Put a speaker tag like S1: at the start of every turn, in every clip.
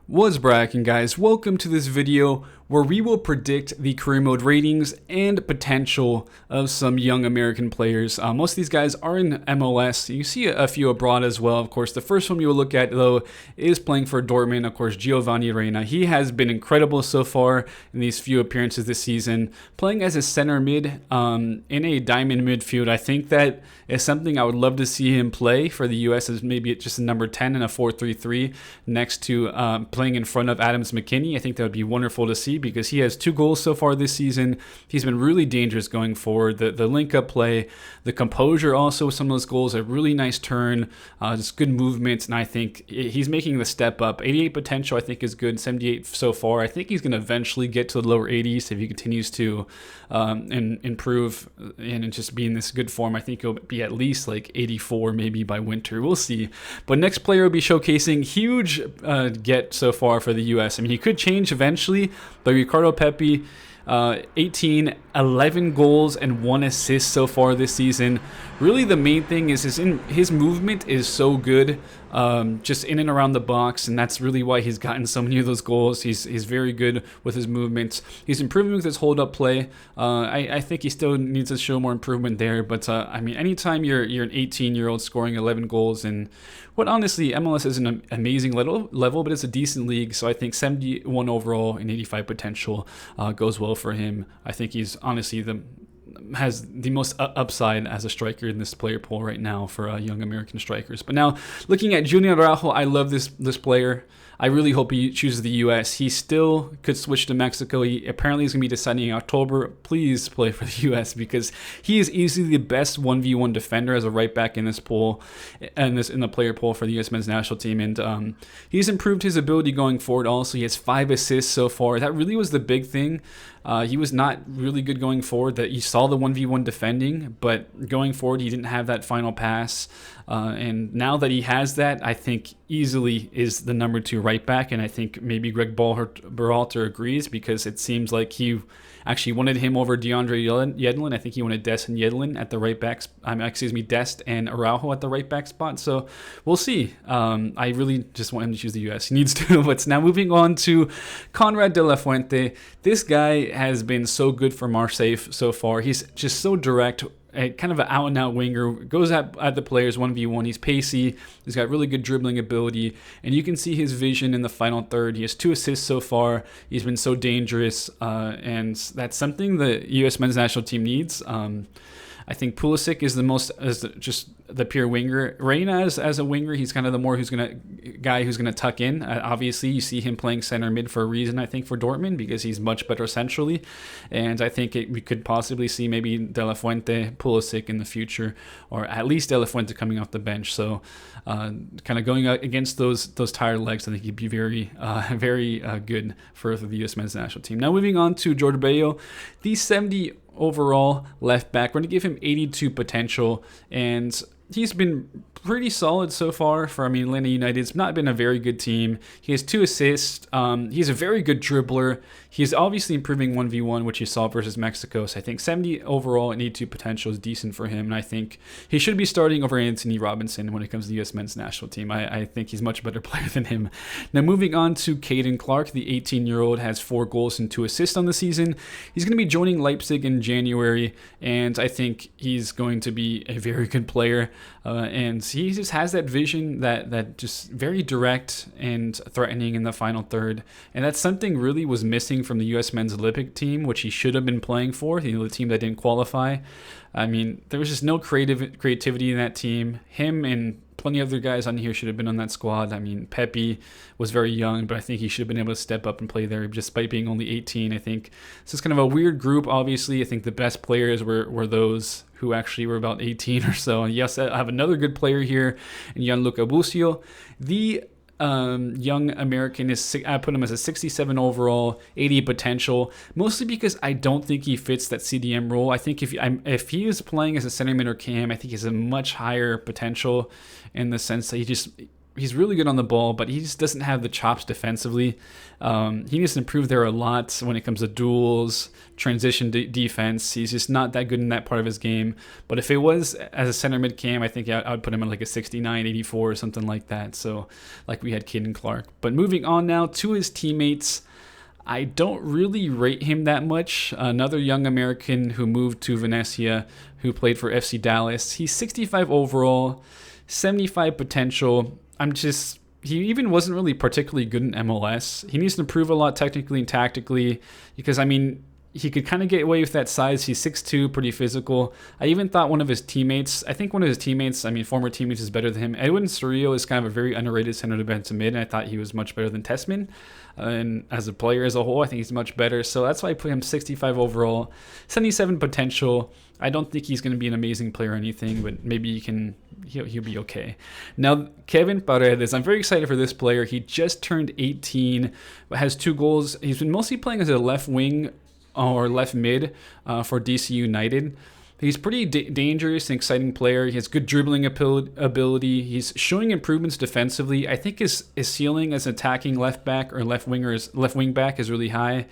S1: What's bracking, guys? Welcome to this video where we will predict the career mode ratings and potential of some young American players. Most of these guys are in MLS. You see a few abroad as well. Of course, the first one we will look at, though, is playing for Dortmund. Of course, Giovanni Reyna. He has been incredible so far in these few appearances this season. Playing as a center mid in a diamond midfield, I think that is something I would love to see him play for the U.S. as maybe just a number 10 in a 4-3-3 next to playing in front of Adams McKinney. I think that would be wonderful to see because he has 2 goals so far this season. He's been really dangerous going forward. The link-up play, the composure also with some of those goals, a really nice turn, just good movement, and I think he's making the step up. 88 potential I think is good, 78 so far. I think he's going to eventually get to the lower 80s if he continues to improve and just be in this good form. I think he'll be at least like 84 maybe by winter. We'll see. But next player will be showcasing huge get so far for the U.S. I mean, he could change eventually, but Ricardo Pepi, 18, 11 goals and 1 assist so far this season. Really the main thing is his movement is so good, just in and around the box, and that's really why he's gotten so many of those goals. He's very good with his movements. He's improving with his hold-up play. I think he still needs to show more improvement there, but I mean, anytime you're an 18-year-old scoring 11 goals in what honestly MLS isn't an amazing level, but it's a decent league, so I think 71 overall and 85 potential goes well for him. I think he's honestly has the most upside as a striker in this player pool right now for young American strikers. But now, looking at Junior Araujo, I love this player. I really hope he chooses the U.S. He still could switch to Mexico. He apparently is going to be deciding in October. Please play for the U.S. because he is easily the best 1v1 defender as a right back in this pool, and in the player pool for the U.S. men's national team. And he's improved his ability going forward. Also, he has 5 assists so far. That really was the big thing. He was not really good going forward. That you saw the 1v1 defending, but going forward, he didn't have that final pass. And now that he has that, I think easily is the number 2 right back. And I think maybe Greg Berhalter agrees because it seems like he actually wanted him over DeAndre Yedlin. I think he wanted Dest and Yedlin at the right back. Dest and Araujo at the right back spot. So we'll see. I really just want him to choose the U.S. He needs to. But now moving on to Conrad de la Fuente. This guy has been so good for Marseille so far. He's just so direct. Kind of an out-and-out winger, goes at the players 1v1. He's pacey. He's got really good dribbling ability, and you can see his vision in the final third. He has 2 assists so far. He's been so dangerous, and that's something the U.S. men's national team needs. I think Pulisic is just the pure winger. Reyna as a winger, he's kind of the guy who's gonna tuck in. Obviously, you see him playing center mid for a reason. I think for Dortmund because he's much better centrally, and I think we could possibly see maybe De La Fuente, Pulisic in the future, or at least De La Fuente coming off the bench. So, kind of going against those tired legs, I think he'd be very good for the U.S. men's national team. Now moving on to Jorge Bello, the 70 overall left back. We're going to give him 82 potential, and he's been pretty solid so far for Atlanta United. It's not been a very good team. He has 2 assists. He's a very good dribbler. He's obviously improving 1v1, which you saw versus Mexico. So I think 70 overall and 82 potential is decent for him. And I think he should be starting over Anthony Robinson when it comes to the U.S. men's national team. I think he's a much better player than him. Now moving on to Caden Clark, the 18-year-old has 4 goals and 2 assists on the season. He's going to be joining Leipzig in January, and I think he's going to be a very good player. And he just has that vision that just very direct and threatening in the final third. And that's something really was missing from the U.S. men's Olympic team, which he should have been playing for, the team that didn't qualify. I mean, there was just no creativity in that team. Him and plenty of other guys on here should have been on that squad. I mean, Pepi was very young, but I think he should have been able to step up and play there despite being only 18. I think this is kind of a weird group, obviously. I think the best players were those who actually were about 18 or so. And yes, I have another good player here in Gianluca Busio. The young American I put him as a 67 overall, 80 potential, mostly because I don't think he fits that CDM role. I think if he is playing as a center mid or cam, I think he has a much higher potential in the sense that he's really good on the ball, but he just doesn't have the chops defensively. He needs to improve there a lot when it comes to duels, transition defense. He's just not that good in that part of his game. But if it was as a center mid cam, I think I would put him in like a 69, 84 or something like that. So like we had Caden Clark. But moving on now to his teammates, I don't really rate him that much. Another young American who moved to Venezia, who played for FC Dallas. He's 65 overall, 75 potential. He even wasn't really particularly good in MLS. He needs to improve a lot technically and tactically because, I mean, he could kind of get away with that size. He's 6'2", pretty physical. I even thought former teammates, is better than him. Edwin Cerrillo is kind of a very underrated center defensive mid, and I thought he was much better than TESSMANN. And as a player as a whole, I think he's much better. So that's why I put him 65 overall, 77 potential. I don't think he's going to be an amazing player or anything, but maybe he'll be okay. Now, Kevin Paredes, I'm very excited for this player. He just turned 18, but has 2 goals. He's been mostly playing as a left wing or left mid for DC United. He's pretty dangerous and exciting player. He has good dribbling ability. He's showing improvements defensively. I think his ceiling as attacking left back or left wing back is really high.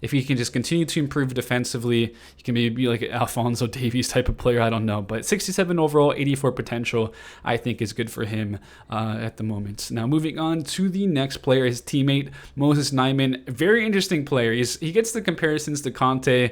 S1: If he can just continue to improve defensively, he can maybe be like an Alphonso Davies type of player. I don't know. But 67 overall, 84 potential, I think is good for him at the moment. Now, moving on to the next player, his teammate, Moses Nyman. Very interesting player. He gets the comparisons to Conte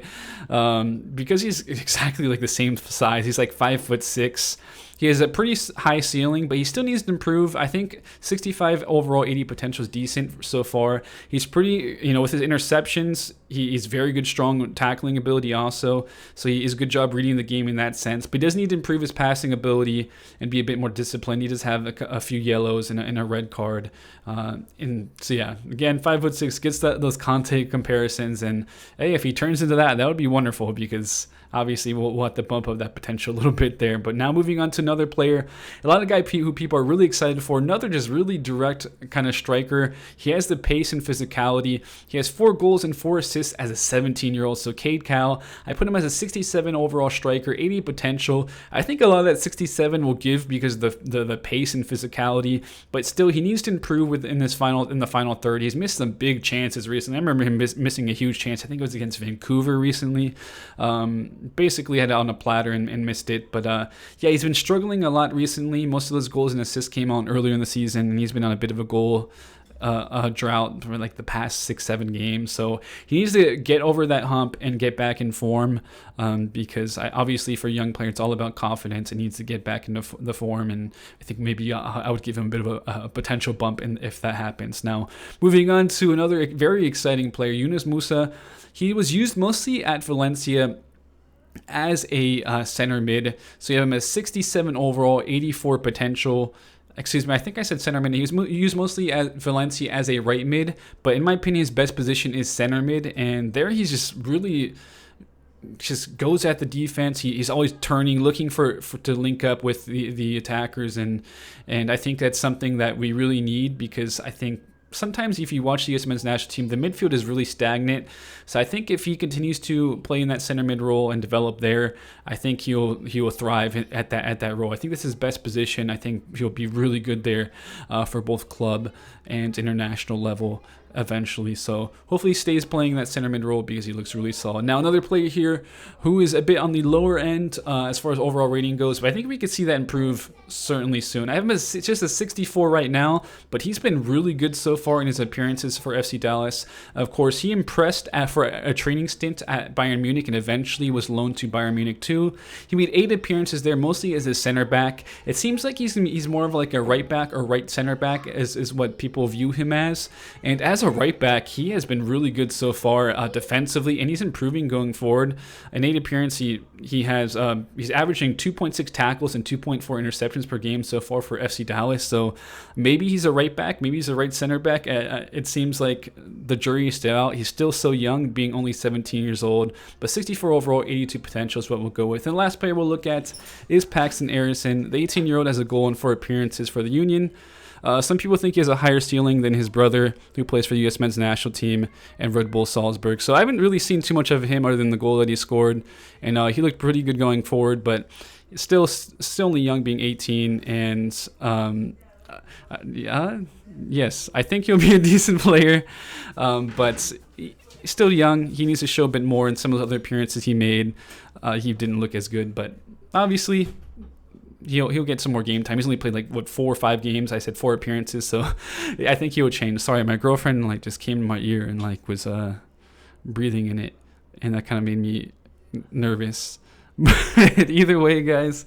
S1: because he's exactly like the same size. He's like 5'6". He has a pretty high ceiling, but he still needs to improve. I think 65 overall, 80 potential is decent so far. He's pretty, with his interceptions, he's very good, strong tackling ability also. So he is a good job reading the game in that sense. But he does need to improve his passing ability and be a bit more disciplined. He does have a few yellows and a red card. So yeah, again, 5'6", gets those Conte comparisons. And hey, if he turns into that would be wonderful because obviously we'll have to bump up that potential a little bit there. But now moving on to another player, a lot of guy who people are really excited for. Another just really direct kind of striker. He has the pace and physicality. He has 4 goals and 4 assists as a 17-year-old. So Cowell, I put him as a 67 overall striker, 80 potential. I think a lot of that 67 will give because the pace and physicality, but still he needs to improve in the final third. He's missed some big chances recently. I remember him missing a huge chance. I think it was against Vancouver recently. Basically had it on a platter and missed it. But yeah, he's been struggling a lot recently. Most of those goals and assists came on earlier in the season, and he's been on a bit of a goal drought for like the past 6-7 games. So he needs to get over that hump and get back in form because obviously for a young player, it's all about confidence. It needs to get back into the form, and I think maybe I would give him a bit of a potential bump if that happens. Now, moving on to another very exciting player, Musah. He was used mostly at Valencia as a center mid. So you have him as 67 overall, 84 potential. Excuse me, I think I said center mid. He was used mostly at Valencia as a right mid, but in my opinion, his best position is center mid, and there he's just really just goes at the defense. He's always turning, looking for to link up with the attackers, and I think that's something that we really need because I think sometimes if you watch the Usmnt national team, the midfield is really stagnant. So I think if he continues to play in that center mid role and develop there, I think he will thrive at that role. I think this is his best position. I think he'll be really good there for both club and international level eventually. So hopefully he stays playing that center mid role because he looks really solid. Now another player here who is a bit on the lower end as far as overall rating goes, but I think we could see that improve certainly soon. I have him as just a 64 right now, but he's been really good so far in his appearances for FC Dallas. Of course, he impressed for a training stint at Bayern Munich and eventually was loaned to Bayern Munich too. He made 8 appearances there, mostly as a center back. It seems like he's more of like a right back or right center back is what people view him as. And as a right back, he has been really good so far defensively, and he's improving going forward. In 8 appearances, he's averaging 2.6 tackles and 2.4 interceptions per game so far for FC Dallas. So maybe he's a right back, maybe he's a right center back. It seems like the jury is still out. He's still so young, being only 17 years old, but 64 overall, 82 potential is what we'll go with. And the last player we'll look at is Paxton Arison. The 18-year-old has a goal in 4 appearances for the Union. Some people think he has a higher ceiling than his brother, who plays for the U.S. men's national team and Red Bull Salzburg. So I haven't really seen too much of him other than the goal that he scored, and he looked pretty good going forward, but still only young, being 18, and Yeah, yes, I think he'll be a decent player, but still young. He needs to show a bit more in some of the other appearances he made. He didn't look as good, but obviously he'll get some more game time. He's only played like 4 or 5 games. I said 4 appearances, so I think he will change. Sorry, my girlfriend like just came to my ear and like was breathing in it, and that kind of made me nervous. But either way, guys,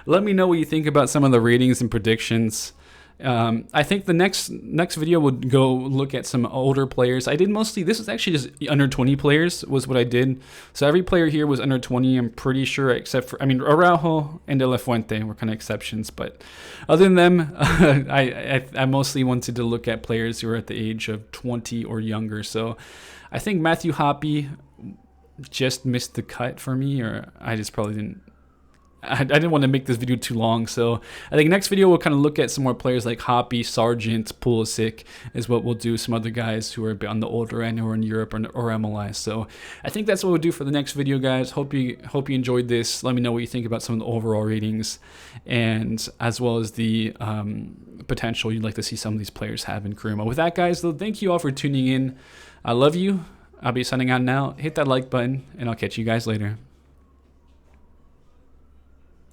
S1: let me know what you think about some of the ratings and predictions. I think the next video would go look at some older players. I did mostly, this was actually just under 20 players was what I did. So every player here was under 20, I'm pretty sure, except for, I mean, ARAUJO and De La Fuente were kind of exceptions. But other than them, I mostly wanted to look at players who are at the age of 20 or younger. So I think Matthew Hoppe just missed the cut for me, or I just probably didn't. I didn't want to make this video too long, so I think next video we'll kind of look at some more players like Hoppe, Sargent, Pulisic is what we'll do. Some other guys who are a bit on the older end who are in Europe or MLS. So I think that's what we'll do for the next video, guys. Hope you enjoyed this. Let me know what you think about some of the overall ratings, and as well as the potential you'd like to see some of these players have in career mode. With that, guys, though, thank you all for tuning in. I love you. I'll be signing out now. Hit that like button, and I'll catch you guys later.